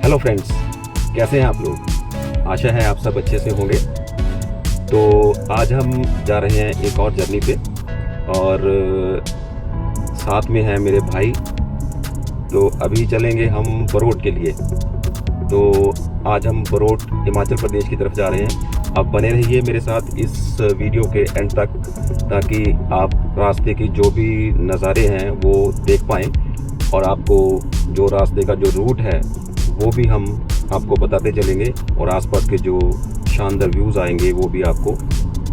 Hello friends, कैसे हैं आप लोग। आशा है आप सब अच्छे से होंगे। तो आज हम जा रहे हैं एक और जर्नी पे और साथ में है मेरे भाई। तो अभी चलेंगे हम बरोट के लिए। तो आज हम बरोट हिमाचल प्रदेश की तरफ जा रहे हैं। आप बने रहिए मेरे साथ इस वीडियो के एंड तक, ताकि आप रास्ते की जो भी नज़ारे हैं वो देख पाएँ और आपको जो रास्ते का जो रूट है वो भी हम आपको बताते चलेंगे और आसपास के जो शानदार व्यूज़ आएंगे वो भी आपको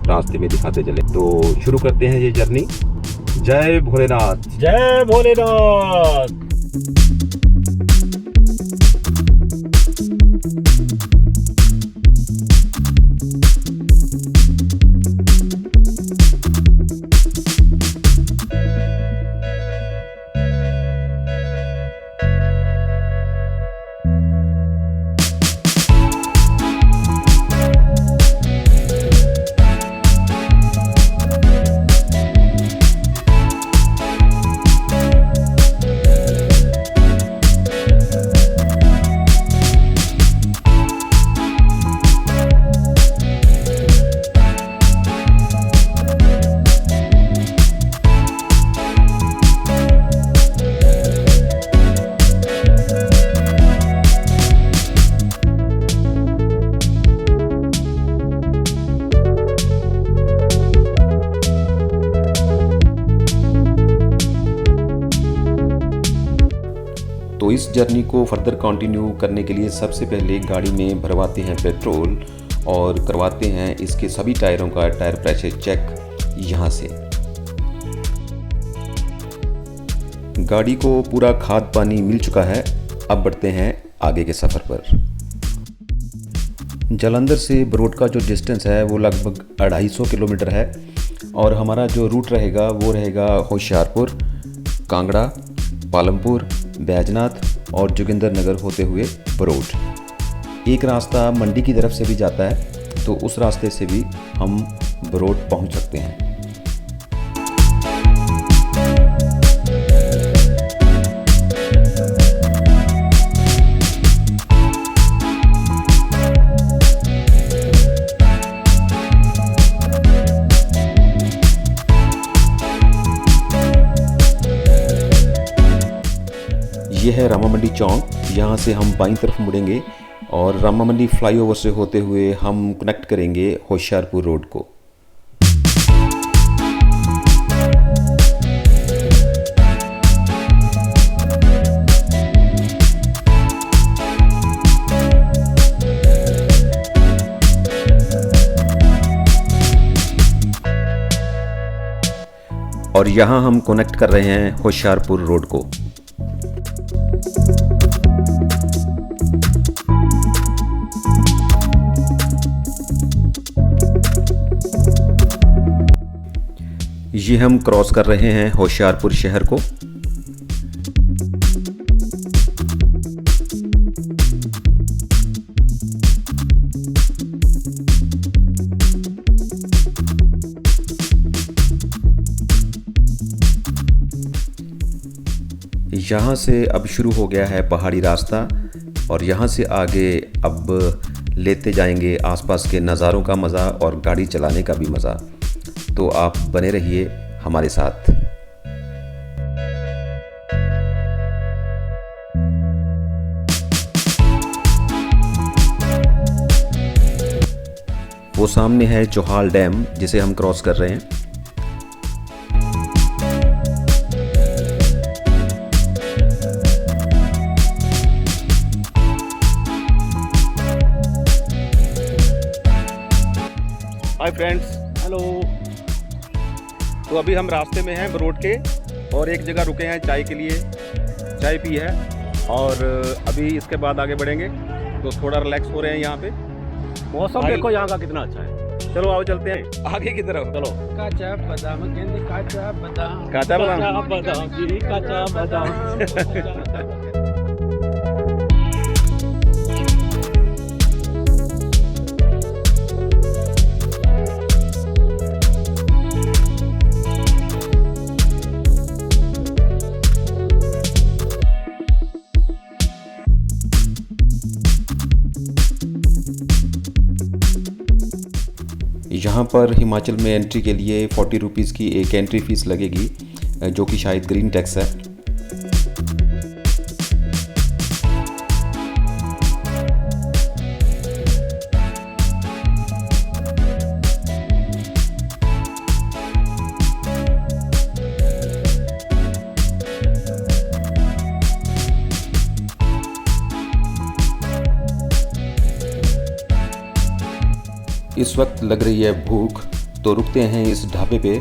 रास्ते में दिखाते चले। तो शुरू करते हैं ये जर्नी। जय भोलेनाथ। जय भोलेनाथ। तो इस जर्नी को फर्दर कंटिन्यू करने के लिए सबसे पहले गाड़ी में भरवाते हैं पेट्रोल और करवाते हैं इसके सभी टायरों का टायर प्रेशर चेक यहाँ से। गाड़ी को पूरा खाद पानी मिल चुका है। अब बढ़ते हैं आगे के सफ़र पर। जालंधर से बरोट का जो डिस्टेंस है वो लगभग 250 किलोमीटर है और हमारा जो रूट रहेगा वो रहेगा होशियारपुर, कांगड़ा, पालमपुर, बैजनाथ और जोगिंदर नगर होते हुए बरोट। एक रास्ता मंडी की तरफ से भी जाता है, तो उस रास्ते से भी हम बरोट पहुंच सकते हैं। यह है रामा मंडी चौक। यहाँ से हम बाईं तरफ मुड़ेंगे और रामा मंडी फ्लाईओवर से होते हुए हम कनेक्ट करेंगे होशियारपुर रोड को। और यहाँ हम कनेक्ट कर रहे हैं होशियारपुर रोड को। ये हम क्रॉस कर रहे हैं होशियारपुर शहर को। यहाँ से अब शुरू हो गया है पहाड़ी रास्ता और यहाँ से आगे अब लेते जाएंगे आसपास के नज़ारों का मज़ा और गाड़ी चलाने का भी मज़ा। तो आप बने रहिए हमारे साथ। वो सामने है चौहाल डैम जिसे हम क्रॉस कर रहे हैं। Hi friends, hello. तो अभी हम रास्ते में हैं बरोट के और एक जगह रुके हैं चाय के लिए। चाय पी है और अभी इसके बाद आगे बढ़ेंगे। तो थोड़ा रिलैक्स हो रहे हैं यहाँ पे। मौसम देखो यहाँ का कितना अच्छा है। चलो आओ चलते हैं आगे की तरफ। चलो। काचा बादाम गेंदी काचा बादाम काचा बादाम बादाम जी काचा बादाम। यहाँ पर हिमाचल में एंट्री के लिए 40 रुपीज़ की एक एंट्री फ़ीस लगेगी, जो कि शायद ग्रीन टैक्स है। इस वक्त लग रही है भूख, तो रुकते हैं इस ढाबे पे,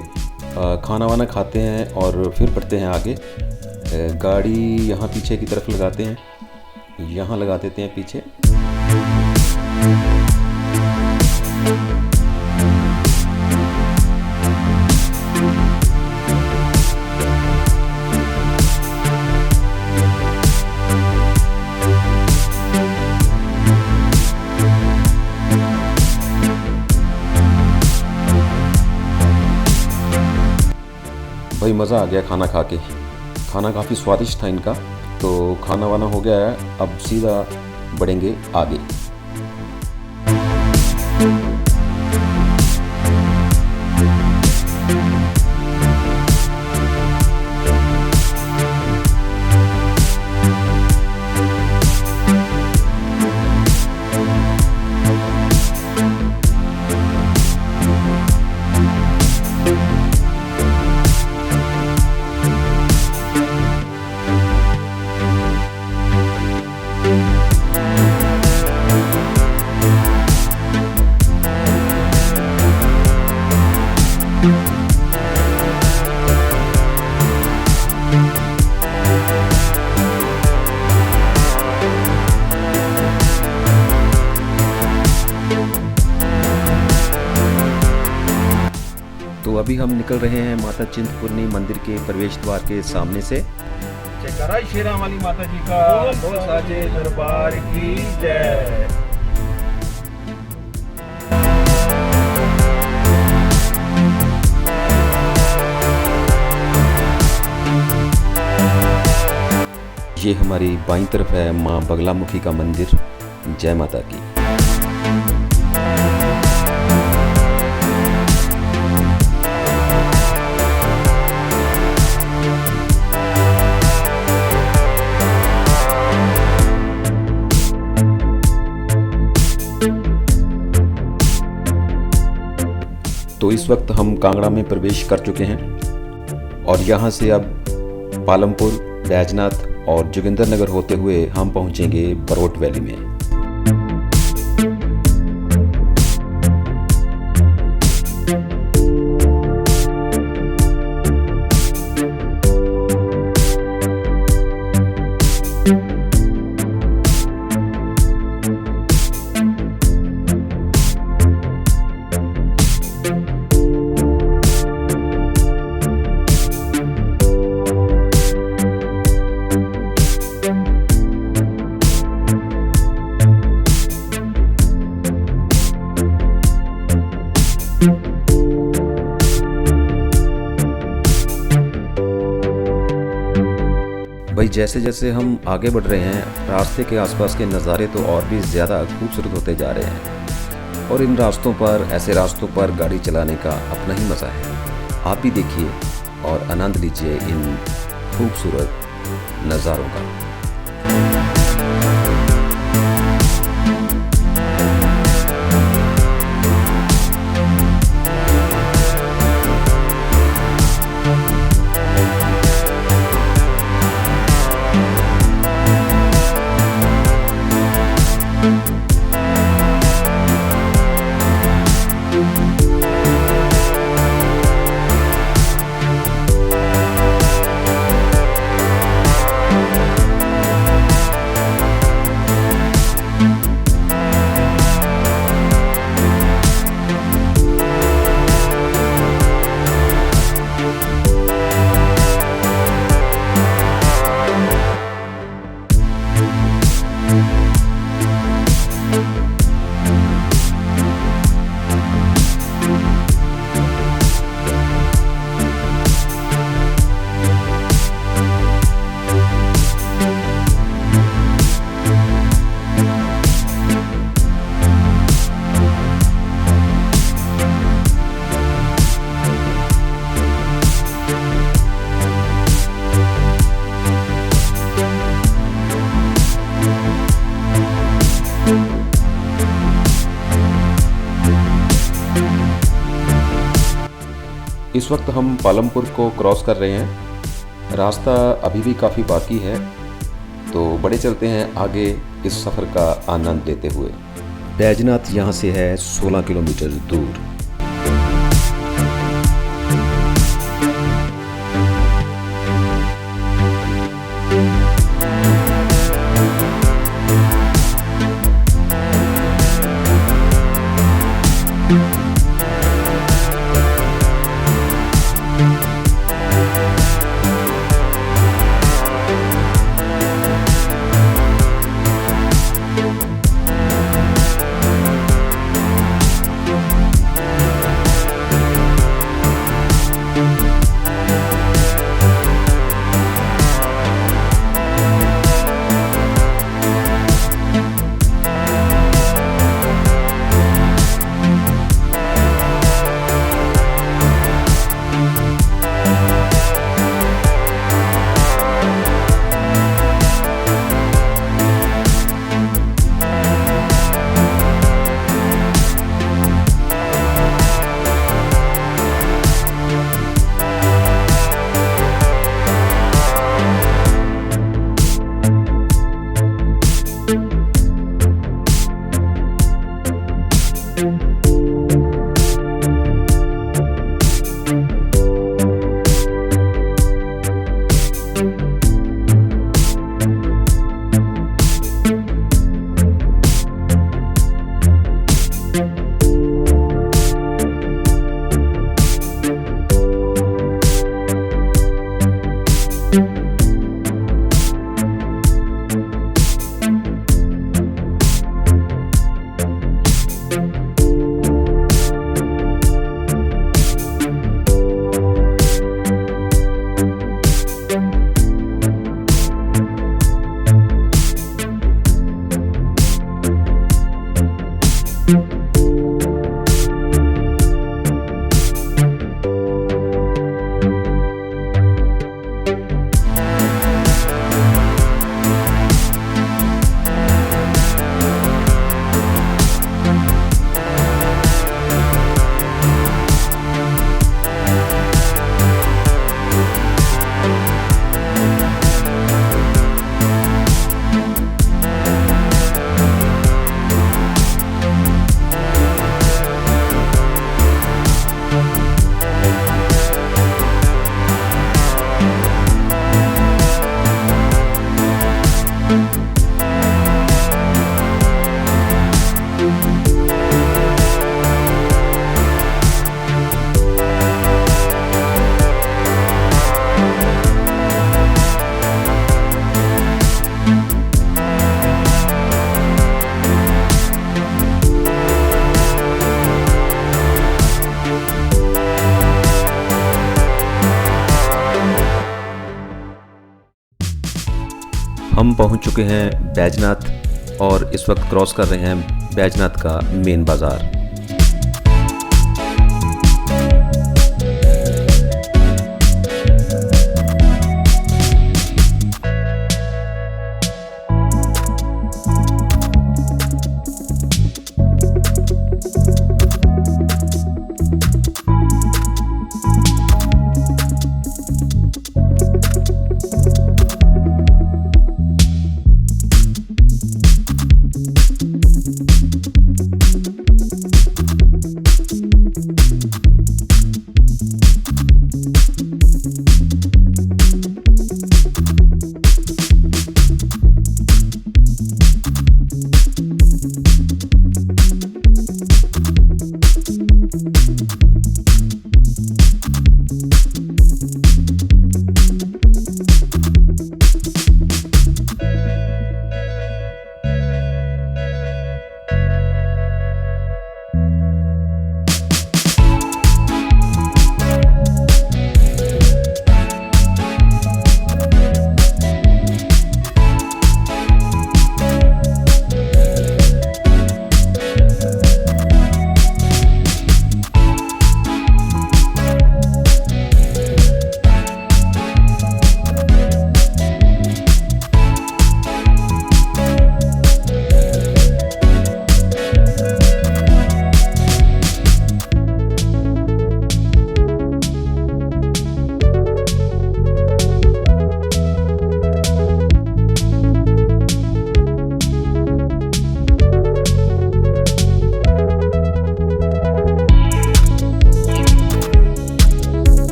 खाना वाना खाते हैं और फिर बढ़ते हैं आगे। गाड़ी यहाँ पीछे की तरफ लगाते हैं, यहाँ लगा देते हैं पीछे। भाई मज़ा आ गया खाना खा के। खाना काफ़ी स्वादिष्ट था इनका, तो खाना वाना हो गया है, अब सीधा बढ़ेंगे आगे। तो अभी हम निकल रहे हैं माता चिंतपूर्णी मंदिर के प्रवेश द्वार के सामने से। जयकारा शेरा वाली माता जी का, बोल साचे दरबार की जय। ये हमारी बाईं तरफ है माँ बगलामुखी का मंदिर। जय माता की। तो इस वक्त हम कांगड़ा में प्रवेश कर चुके हैं और यहाँ से अब पालमपुर, बैजनाथ और जोगिंद्रनगर होते हुए हम पहुँचेंगे बरोट वैली में। भाई जैसे जैसे हम आगे बढ़ रहे हैं, रास्ते के आसपास के नज़ारे तो और भी ज़्यादा खूबसूरत होते जा रहे हैं और इन रास्तों पर, ऐसे रास्तों पर गाड़ी चलाने का अपना ही मज़ा है। आप भी देखिए और आनंद लीजिए इन खूबसूरत नज़ारों का। इस वक्त हम पालमपुर को क्रॉस कर रहे हैं। रास्ता अभी भी काफ़ी बाकी है, तो बड़े चलते हैं आगे इस सफ़र का आनंद लेते हुए। बैजनाथ यहाँ से है 16 किलोमीटर दूर। हम पहुंच चुके हैं बैजनाथ और इस वक्त क्रॉस कर रहे हैं बैजनाथ का मेन बाज़ार।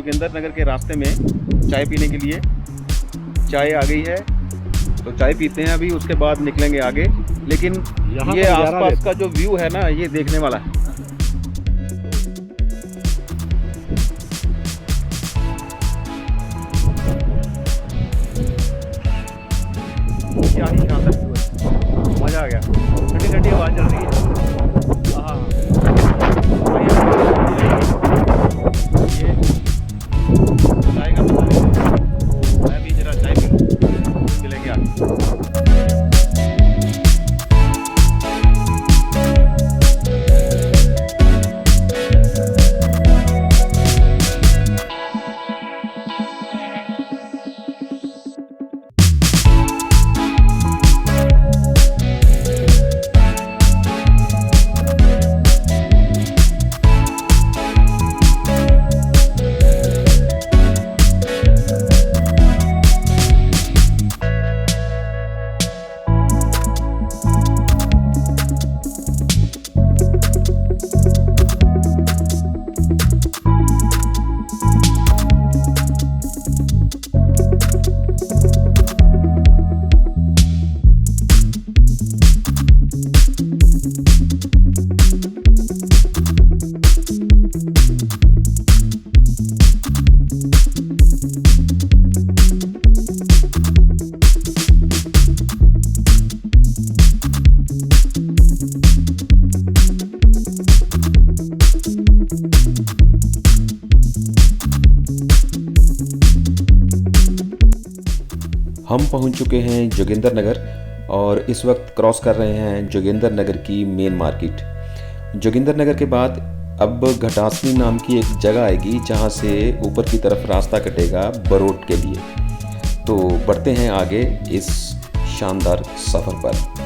जोगिंदर नगर के रास्ते में चाय पीने के लिए। चाय आ गई है तो चाय पीते हैं अभी, उसके बाद निकलेंगे आगे। लेकिन ये आसपास का जो व्यू है ना, ये देखने वाला है। क्या ही शानदार व्यू है, मजा आ गया। ठंडी ठंडी हवा चल रही है। हाँ, ये चाय का मजा लेते हैं। तो मैं भी जरा चाय पी लूँ, चलेंगे आगे। हम पहुंच चुके हैं जोगिंदर नगर और इस वक्त क्रॉस कर रहे हैं जोगिंदर नगर की मेन मार्केट। जोगिंदर नगर के बाद अब घटासनी नाम की एक जगह आएगी जहां से ऊपर की तरफ रास्ता कटेगा बरोट के लिए। तो बढ़ते हैं आगे इस शानदार सफ़र पर।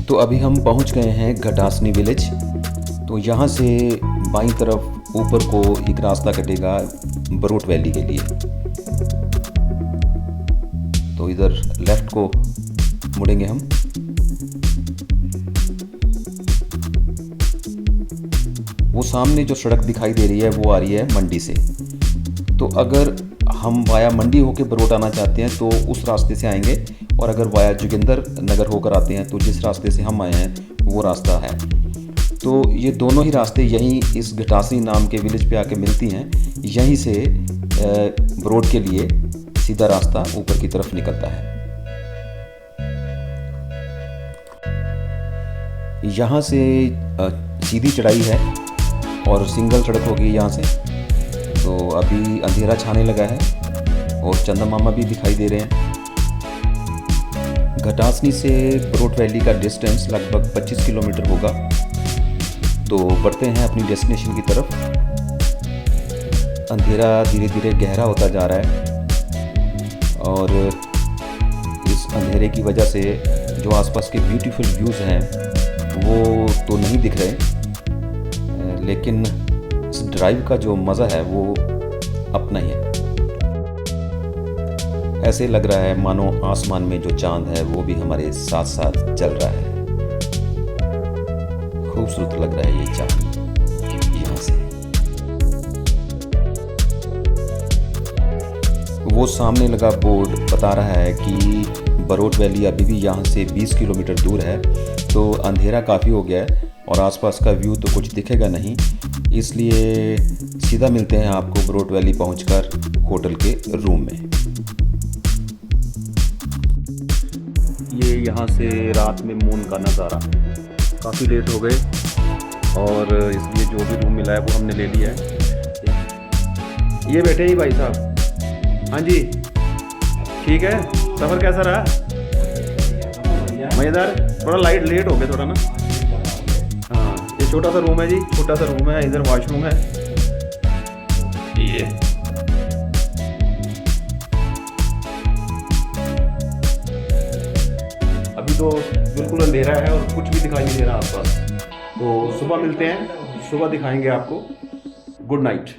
तो अभी हम पहुंच गए हैं घटासनी विलेज। तो यहाँ से बाईं तरफ ऊपर को एक रास्ता कटेगा बरोट वैली के लिए। तो इधर लेफ्ट को मुड़ेंगे हम। वो सामने जो सड़क दिखाई दे रही है वो आ रही है मंडी से। तो अगर हम वाया मंडी होके बरोट आना चाहते हैं तो उस रास्ते से आएंगे, और अगर वाया जोगिंदर नगर होकर आते हैं तो जिस रास्ते से हम आए हैं वो रास्ता है। तो ये दोनों ही रास्ते यहीं इस घटासनी नाम के विलेज पे आके मिलती हैं। यहीं से बरोट के लिए सीधा रास्ता ऊपर की तरफ निकलता है। यहाँ से सीधी चढ़ाई है और सिंगल सड़क होगी यहाँ से। तो अभी अंधेरा छाने लगा है और चंदा मामा भी दिखाई दे रहे हैं। घटासनी से बरोट वैली का डिस्टेंस लगभग 25 किलोमीटर होगा। तो बढ़ते हैं अपनी डेस्टिनेशन की तरफ। अंधेरा धीरे धीरे गहरा होता जा रहा है और इस अंधेरे की वजह से जो आसपास के ब्यूटीफुल व्यूज़ हैं वो तो नहीं दिख रहे, लेकिन इस ड्राइव का जो मज़ा है वो अपना ही है। ऐसे लग रहा है मानो आसमान में जो चांद है वो भी हमारे साथ साथ चल रहा है। खूबसूरत लग रहा है ये चांद यहाँ से। वो सामने लगा बोर्ड बता रहा है कि बरोट वैली अभी भी यहाँ से 20 किलोमीटर दूर है। तो अंधेरा काफ़ी हो गया है और आसपास का व्यू तो कुछ दिखेगा नहीं, इसलिए सीधा मिलते हैं आपको बरोट वैली पहुंचकर होटल के रूम में। ये यहाँ से रात में मून का नज़ारा। काफ़ी लेट हो गए और इसलिए जो भी रूम मिला है वो हमने ले लिया है। ये बैठे ही भाई साहब। हाँ जी, ठीक है। सफ़र कैसा रहा? मज़ेदार। थोड़ा लाइट लेट हो गया थोड़ा ना। हाँ, ये छोटा सा रूम है जी, छोटा सा रूम है। इधर वॉशरूम है। ये अभी तो बिल्कुल अंधेरा है और कुछ भी दिखाई नहीं दे रहा आसपास। तो सुबह मिलते हैं, सुबह दिखाएंगे आपको। Good night.